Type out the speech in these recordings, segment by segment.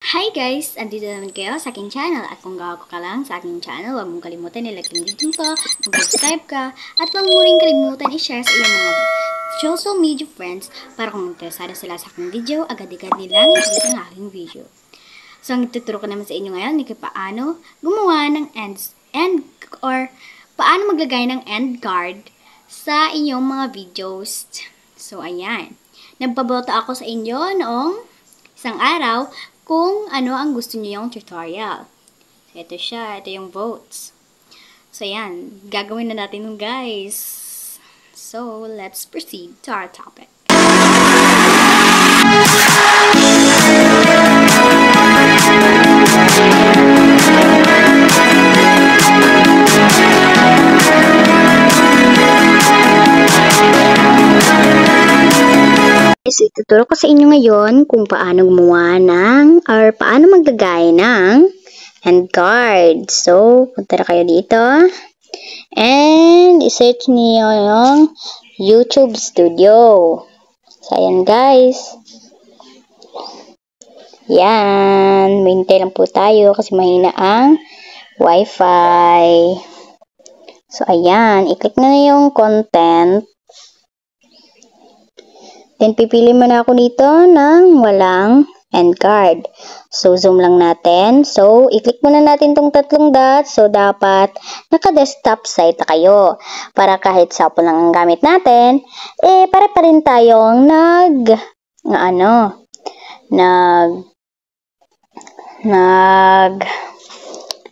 Hi guys! Andito naman kayo sa aking channel at kung gawa ko ka lang sa aking channel, huwag mong kalimutan i-like yung video ko, mag-subscribe ka, at huwag mo rin kalimutan i-share sa iyong mga social media friends para kung interesado sila sa aking video, agad-agad nilang i-click ang aking video. So, ang ituturo ko naman sa inyo ngayon ni paano gumawa ng paano maglagay ng end card sa inyong mga videos. So, ayan. Nagpaboto ako sa inyo noong isang araw kung ano ang gusto niyo yung tutorial. So, ito siya. Ito yung votes. So, ayan. Gagawin na natin yung guys. So, let's proceed to our topic. So, ituturo ko sa inyo ngayon kung paano gumawa ng or paano maglagay ng end card. So, punta na kayo dito and i-search niyo yung YouTube Studio. So, ayan guys. Yan. Mahintay lang po tayo kasi mahina ang Wi-Fi. So, ayan. I-click na yung content. Then, pipili muna ako dito ng walang end card. So, zoom lang natin. So, i-click muna natin tong tatlong dots. So, dapat naka-desktop site na kayo. Para kahit cellphone lang ang gamit natin, para pa rin tayong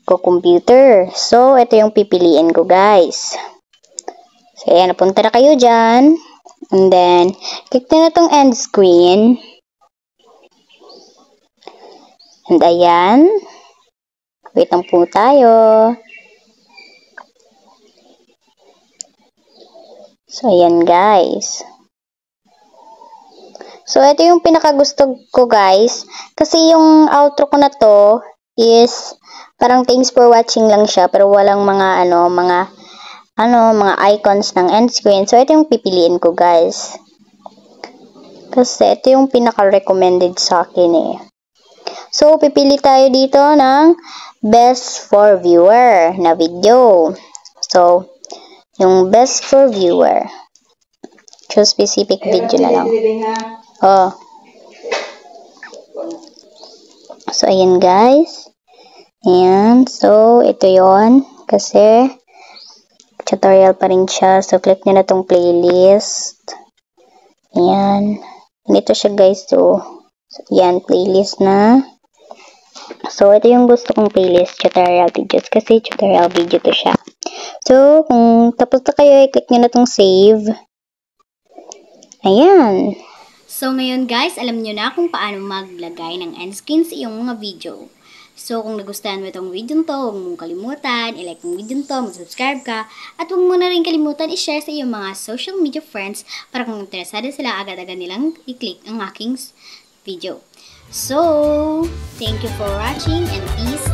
computer. So, ito yung pipiliin ko, guys. So, ayan, napunta na kayo dyan. And then, click na itong end screen. And ayan. Wait lang po tayo. So, ayan guys. So, ito yung pinakagusto ko guys. Kasi yung outro ko na to is parang thanks for watching lang siya. Pero walang mga mga icons ng end screen. So, ito yung pipiliin ko, guys. Kasi, ito yung pinaka-recommended sa akin, eh. So, pipili tayo dito ng best for viewer na video. So, yung best for viewer. Choose specific video na lang. Oh. So, ayan, guys. Ayan. So, ito yon kasi tutorial pa rin siya. So, click nyo na tong playlist. Ayan. Ganito siya, guys. So, ayan, playlist na. So, ito yung gusto kong playlist, tutorial videos. Kasi tutorial video to siya. So, kung tapos na kayo, click nyo na tong save. Ayan. So, ngayon, guys, alam nyo na kung paano maglagay ng end screen sa iyong mga video. So, kung nagustuhan mo itong video to, huwag mong kalimutan, i-like yung video to, mag-subscribe ka, at huwag mo na rin kalimutan i-share sa iyong mga social media friends para kung interesado sila, agad-agad nilang i-click ang aking video. So, thank you for watching and peace